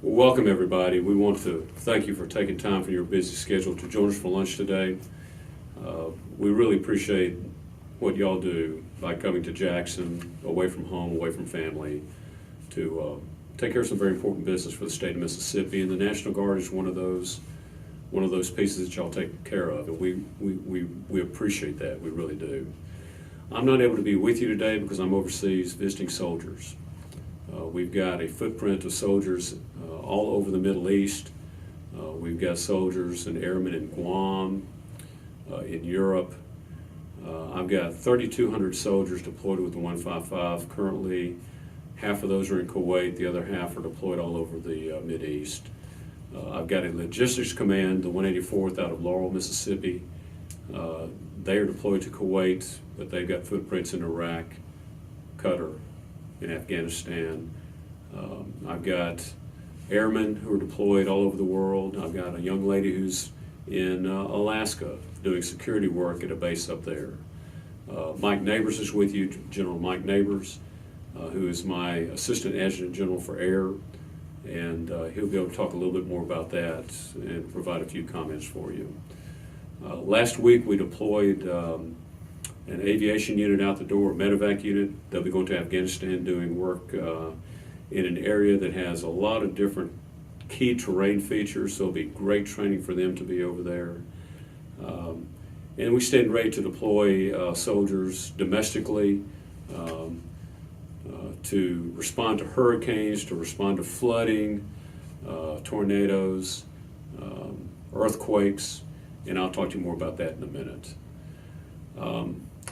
Well, welcome everybody. We want to thank you for taking time from your busy schedule to join us for lunch today. We really appreciate what y'all do by coming to Jackson, away from home, away from family, to take care of some very important business for the state of Mississippi. And the National Guard is one of those pieces that y'all take care of. And we appreciate that. We really do. I'm not able to be with you today because I'm overseas visiting soldiers. We've got a footprint of soldiers all over the Middle East. We've got soldiers and airmen in Guam, in Europe. I've got 3,200 soldiers deployed with the 155 currently. Half of those are in Kuwait, the other half are deployed all over the Mideast. I've got a logistics command, the 184th out of Laurel, Mississippi. They are deployed to Kuwait, but they've got footprints in Iraq, Qatar, in Afghanistan. I've got airmen who are deployed all over the world. I've got a young lady who's in Alaska doing security work at a base up there. Mike Neighbors is with you, General Mike Neighbors, who is my Assistant Adjutant General for Air, and he'll be able to talk a little bit more about that and provide a few comments for you. Last week we deployed an aviation unit out the door, a medevac unit. They'll be going to Afghanistan doing work in an area that has a lot of different key terrain features, so it'll be great training for them to be over there. And we stand ready to deploy soldiers domestically to respond to hurricanes, to respond to flooding, tornadoes, earthquakes, and I'll talk to you more about that in a minute.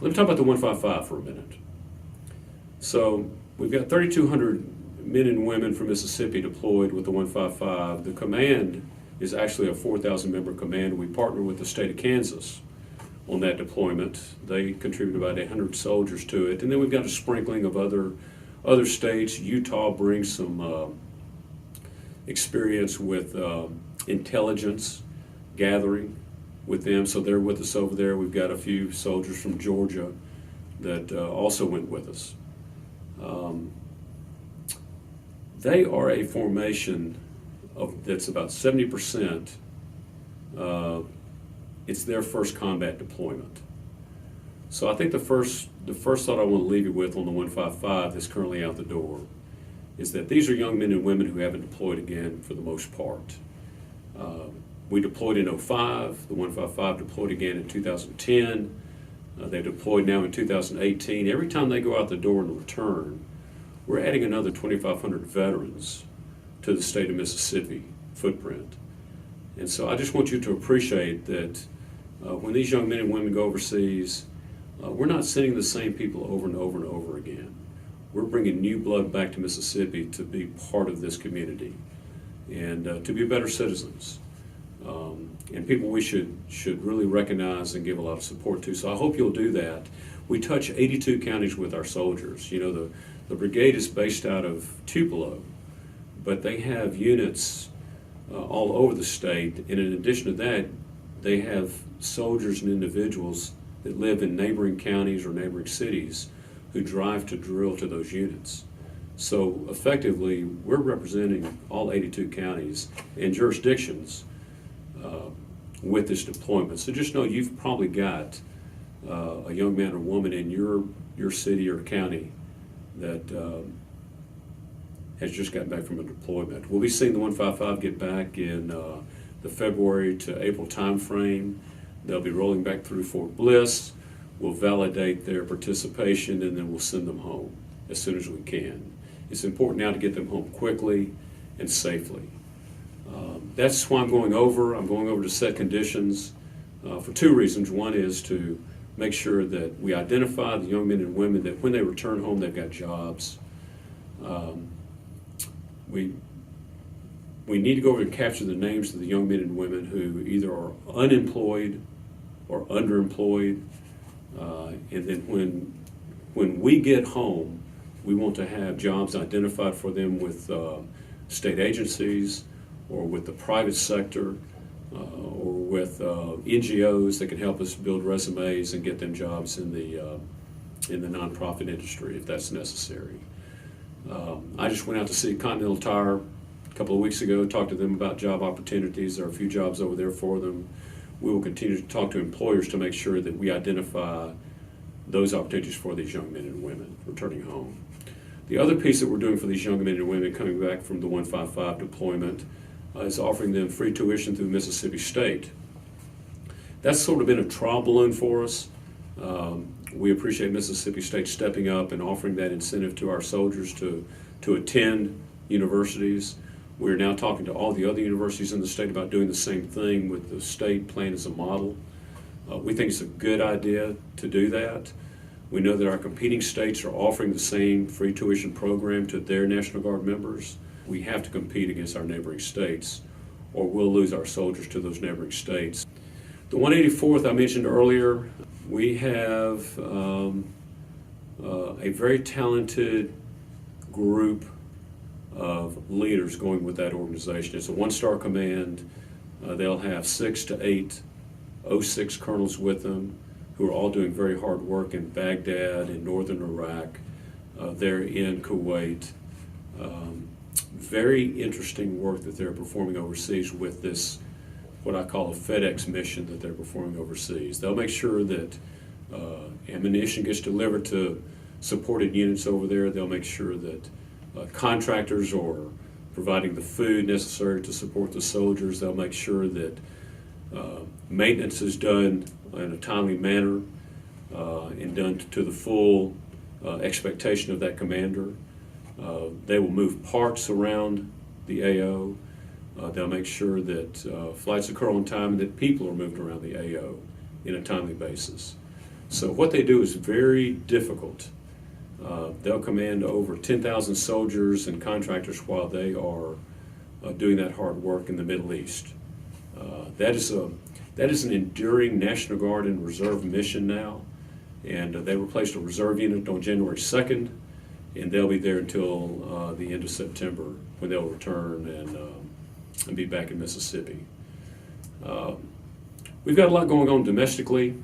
Let me talk about the 155 for a minute. So we've got 3,200 men and women from Mississippi deployed with the 155. The command is actually a 4,000 member command. We partner with the state of Kansas on that deployment. They contribute about 800 soldiers to it. And then we've got a sprinkling of other states. Utah brings some experience with intelligence gathering with them, so they're with us over there. We've got a few soldiers from Georgia that also went with us. They are a formation that's about 70%. It's their first combat deployment. So I think the first thought I want to leave you with on the 155 that's currently out the door is that these are young men and women who haven't deployed again for the most part. We deployed in 2005, the 155 deployed again in 2010, they deployed now in 2018. Every time they go out the door and return, we're adding another 2,500 veterans to the state of Mississippi footprint. And so I just want you to appreciate that when these young men and women go overseas, we're not sending the same people over and over and over again. We're bringing new blood back to Mississippi to be part of this community and to be better citizens. And people we should really recognize and give a lot of support to. So I hope you'll do that. We touch 82 counties with our soldiers. You know, the brigade is based out of Tupelo, but they have units all over the state. And in addition to that, they have soldiers and individuals that live in neighboring counties or neighboring cities who drive to drill to those units. So effectively, we're representing all 82 counties and jurisdictions with this deployment. So just know you've probably got a young man or woman in your city or county that has just gotten back from a deployment. We'll be seeing the 155 get back in the February to April timeframe. They'll be rolling back through Fort Bliss. We'll validate their participation and then we'll send them home as soon as we can. It's important now to get them home quickly and safely. That's why I'm going over to set conditions for two reasons. One is to make sure that we identify the young men and women that when they return home, they've got jobs. We need to go over and capture the names of the young men and women who either are unemployed or underemployed. And then when we get home, we want to have jobs identified for them with state agencies or with the private sector or with NGOs that can help us build resumes and get them jobs in the nonprofit industry if that's necessary. I just went out to see Continental Tire a couple of weeks ago, talked to them about job opportunities. There are a few jobs over there for them. We will continue to talk to employers to make sure that we identify those opportunities for these young men and women returning home. The other piece that we're doing for these young men and women coming back from the 155 deployment is offering them free tuition through Mississippi State. That's sort of been a trial balloon for us. We appreciate Mississippi State stepping up and offering that incentive to our soldiers to attend universities. We're now talking to all the other universities in the state about doing the same thing with the state plan as a model. We think it's a good idea to do that. We know that our competing states are offering the same free tuition program to their National Guard members. We have to compete against our neighboring states, or we'll lose our soldiers to those neighboring states. The 184th I mentioned earlier, we have a very talented group of leaders going with that organization. It's a one-star command. They'll have 6 to 8 06 colonels with them who are all doing very hard work in Baghdad, in northern Iraq. They're in Kuwait. Very interesting work that they're performing overseas with this, what I call a FedEx mission that they're performing overseas. They'll make sure that ammunition gets delivered to supported units over there. They'll make sure that contractors are providing the food necessary to support the soldiers. They'll make sure that maintenance is done in a timely manner and done to the full expectation of that commander. They will move parts around the AO. They'll make sure that flights occur on time and that people are moved around the AO in a timely basis. So what they do is very difficult. They'll command over 10,000 soldiers and contractors while they are doing that hard work in the Middle East. That is an enduring National Guard and Reserve mission now, and they replaced a reserve unit on January 2nd, and they'll be there until the end of September when they'll return and be back in Mississippi. We've got a lot going on domestically.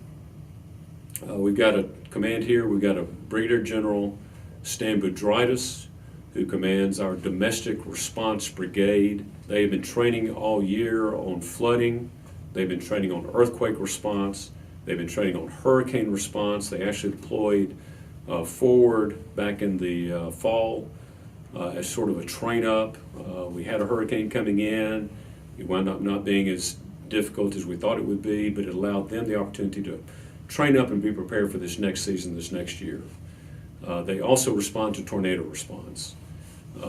We've got a command here. We've got a Brigadier General Stan Boudritis, who commands our Domestic Response Brigade. They have been training all year on flooding. They've been training on earthquake response. They've been training on hurricane response. They actually deployed forward back in the fall as sort of a train-up. We had a hurricane coming in. It wound up not being as difficult as we thought it would be, but it allowed them the opportunity to train up and be prepared for this next season, this next year. They also respond to tornado response.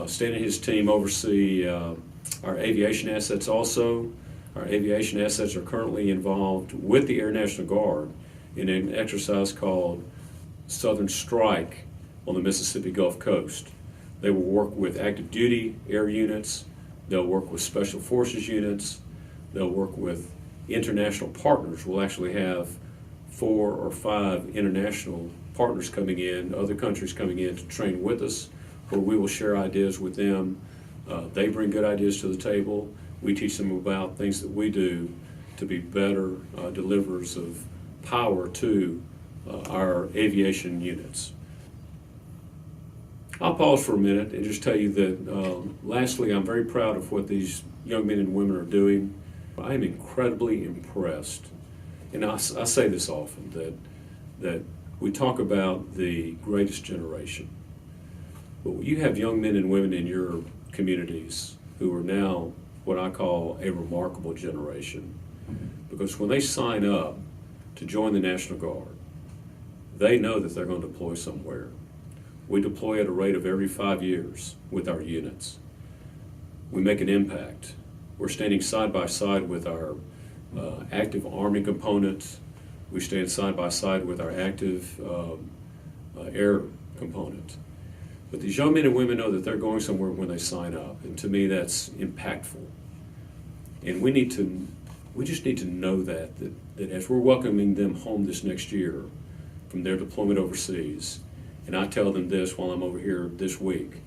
Stan and his team oversee our aviation assets also. Our aviation assets are currently involved with the Air National Guard in an exercise called Southern Strike on the Mississippi Gulf Coast. They will work with active duty air units. They'll work with special forces units. They'll work with international partners. We'll actually have 4 or 5 international partners coming in, other countries coming in to train with us, where we will share ideas with them. They bring good ideas to the table. We teach them about things that we do to be better deliverers of power to our aviation units. I'll pause for a minute and just tell you that, lastly, I'm very proud of what these young men and women are doing. I am incredibly impressed, and I say this often, that we talk about the greatest generation, but you have young men and women in your communities who are now what I call a remarkable generation, because when they sign up to join the National Guard, they know that they're going to deploy somewhere. We deploy at a rate of every 5 years with our units. We make an impact. We're standing side by side with our active Army components. We stand side by side with our active air component. But these young men and women know that they're going somewhere when they sign up, and to me that's impactful. And we just need to know that as we're welcoming them home this next year from their deployment overseas, and I tell them this while I'm over here this week,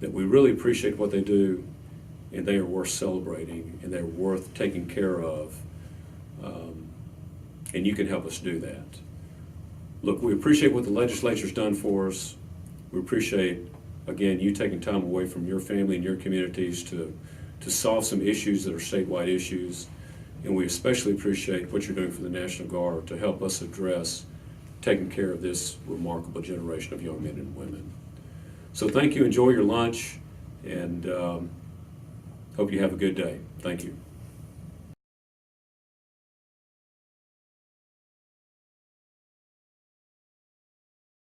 that we really appreciate what they do, and they are worth celebrating, and they're worth taking care of, and you can help us do that. Look, we appreciate what the legislature's done for us. We appreciate again, you taking time away from your family and your communities to solve some issues that are statewide issues. And we especially appreciate what you're doing for the National Guard to help us address taking care of this remarkable generation of young men and women. So thank you, enjoy your lunch, and hope you have a good day. Thank you.